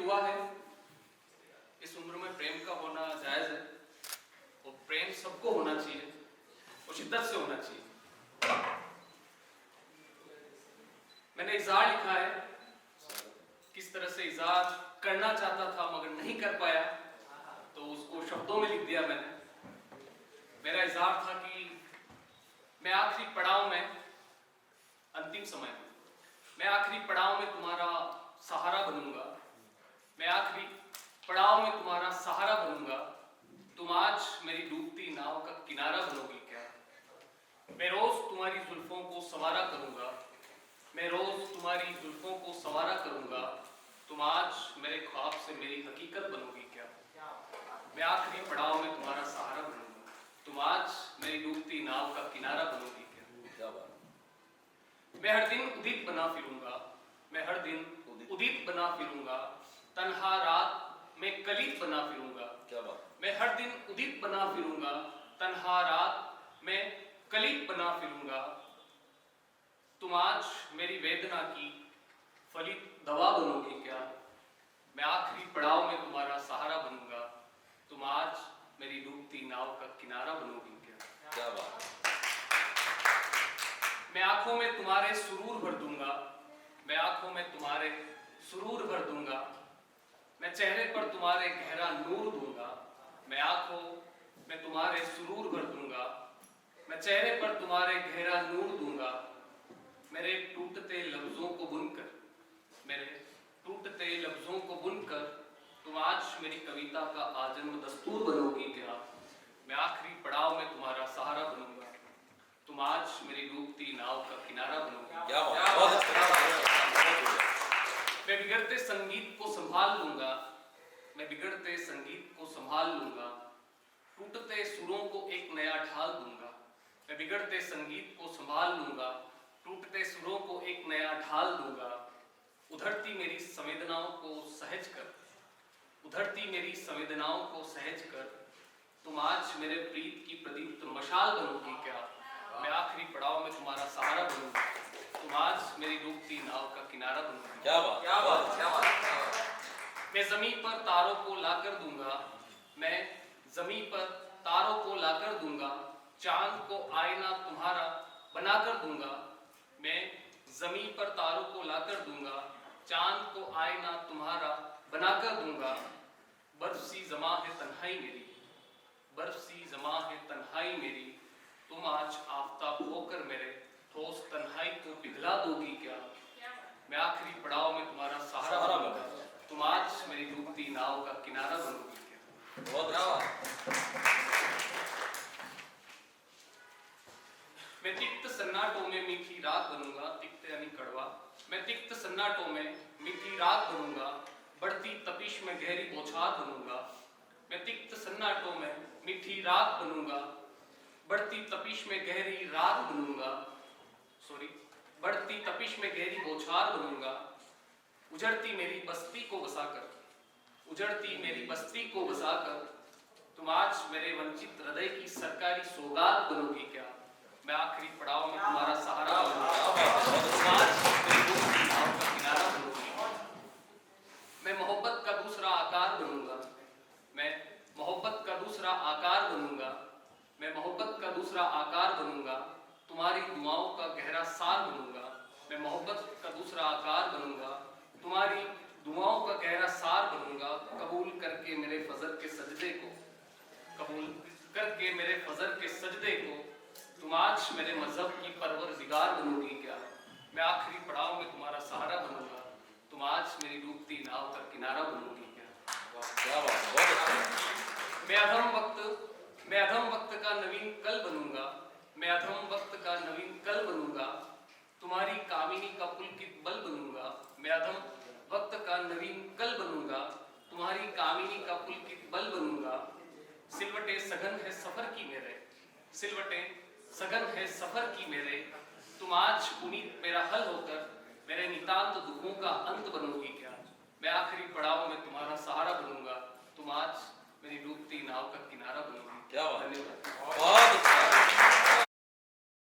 युवा है, इस उम्र में प्रेम का होना जायज है और प्रेम सबको होना चाहिए और शिद्दत से होना चाहिए। मैंने इज़हार लिखा है, किस तरह से इज़हार करना चाहता था मगर नहीं कर पाया, तो उसको शब्दों में लिख दिया मैंने। मेरा इज़हार था कि मैं आखिरी पड़ाव में, अंतिम समय में, मैं आखिरी पड़ाव में तुम्हारा सहारा बनूंगा, मैं आखिरी पड़ाव में तुम्हारा सहारा बनूंगा। तुम आज मेरी डूबती नाव का किनारा बनोगी क्या? मैं रोज तुम्हारी जुल्फों को संवारा करूंगा, मैं रोज तुम्हारी जुल्फों को संवारा करूंगा। तुम आज मेरे ख्वाब से मेरी हकीकत बनोगी क्या? मैं आखिरी पड़ाव में तुम्हारा सहारा बनूंगा, तुम आज मेरी डूबती नाव का किनारा बनोगी क्या? मैं हर दिन उदित बना फिरूंगा, मैं हर दिन उदित बना फिरूंगा। तन्हा रात में कलीत बना फिरूंगा, क्या बात? मैं हर दिन उदित बना फिरूंगा, तन्हा रात में कलीत बना फिरूंगा। तुम आज मेरी वेदना की फलित दवा बनोगी क्या? मैं आखिरी पड़ाव में तुम्हारा सहारा बनूंगा, तुम आज मेरी डूबती नाव का किनारा बनोगी क्या? क्या बात? मैं आंखों में तुम्हारे सुरूर भर दूंगा, मैं आंखों में तुम्हारे सुरूर भर दूंगा। मैं चेहरे पर तुम्हारे गहरा नूर दूंगा, मैं आंखों में तुम्हारे सुरूर भर दूंगा। मैं चेहरे पर तुम्हारे गहरा नूर दूंगा। मेरे टूटते लफ्जों को बुनकर, मेरे टूटते लफ्जों को बुनकर तुम आज मेरी कविता का आजन्म दस्तूर बनोगी क्या? मैं आखिरी पड़ाव में तुम्हारा सहारा बनूंगा, तुम आज मेरी डूबती नाव का किनारा बनोगी क्या? मैं बिगड़ते संगीत को संभाल लूंगा, मैं बिगड़ते संगीत को संभाल लूंगा। टूटते सुरों को एक नया ढाल दूंगा, मैं बिगड़ते संगीत को संभाल लूंगा। टूटते सुरों को एक नया ढाल दूंगा। उधरती मेरी संवेदनाओं को सहज कर, उधरती मेरी संवेदनाओं को सहज कर तुम आज मेरे प्रीत की प्रदीप्त मशाल बनोगी क्या? मैं आखिरी पड़ाव में तुम्हारा सहारा बनूंगा, तुम आज मेरी डूबती नाव का किनारा बनोगी। क्या बात? क्या बात? क्या बात? मैं ज़मीं पर तारों को लाकर दूंगा, मैं ज़मीं पर तारों को लाकर दूंगा। चांद को आईना तुम्हारा बनाकर दूंगा, मैं ज़मीं पर तारों को लाकर दूंगा। चांद को आईना तुम्हारा बनाकर दूंगा। बर्फ सी जमा है तन्हाई मेरी, बर्फ सी जमा है तन्हाई मेरी। तुम आज आफताब होकर मेरे ठोस तन्हाई को पिघला दोगी क्या? मैं आखिरी पड़ाव में तुम्हारा सहारा बनूंगा, तुम आज मेरी डूबती नाव का किनारा बनोगी क्या? बहुत अच्छा। मैं तिक्त सन्नाटों में मीठी रात बनूंगा, तिक्त यानी कड़वा। मैं तिक्त सन्नाटों में मीठी रात बनूंगा, बढ़ती तपिश में गहरी बौछार बनूंगा। मैं तिक्त सन्नाटों में मीठी रात बनूंगा, बढ़ती तपिश में गहरी रात बनूंगा। बढ़ती तपिश में गहरी बौछार बनूंगा। उजड़ती मेरी बस्ती को बसाकर, उजड़ती मेरी बस्ती को बसाकर तुम आज मेरे वंचित हृदय की सरकारी सौगात बनोगी क्या? मैं आखिरी पड़ाव में तुम्हारा सहारा बनूंगा, तुम आज मेरी डूबती नाव का किनारा बनोगी। मैं मोहब्बत का दूसरा आकार बनूंगा, मैं मोहब्बत का दूसरा आकार बनूंगा। मैं मोहब्बत का दूसरा आकार बनूंगा, तुम्हारी दुआओं का गहरा सार बनूंगा। मैं मोहब्बत का दूसरा आकार बनूंगा, तुम्हारी दुआओं का गहरा सार बनूंगा। कबूल करके मेरे फजर के सजदे को, कबूल करके मेरे फजर के सजदे को तुम आज मेरे मजहब की परवरदिगार बनोगी क्या? मैं आखिरी पड़ाव में तुम्हारा सहारा बनूंगा, तुम आज मेरी डूबती नाव का किनारा बनोगी क्या? क्या बात, बहुत अच्छा। मैं अधम वक्त का नवीन कल बनूंगा, मैं अधम वक्त का नवीन कल बनूंगा। तुम्हारी कामिनी का पुलकित बल बनूंगा, मैं अधम वक्त का नवीन कल बनूंगा। तुम्हारी कामिनी का पुलकित बल बनूंगा। सिलवटे सघन है सफर की मेरे, सिलवटे सघन है सफर की मेरे। तुम आज पुनीत मेरा हल होकर मेरे नितांत दुखों का अंत बनोगी क्या? मैं आखिरी पड़ाव में तुम्हारा सहारा बनूंगा, तुम आज मेरी डूबती नाव का किनारा बनोगी। क्या धन्यवाद। बहुत अच्छा।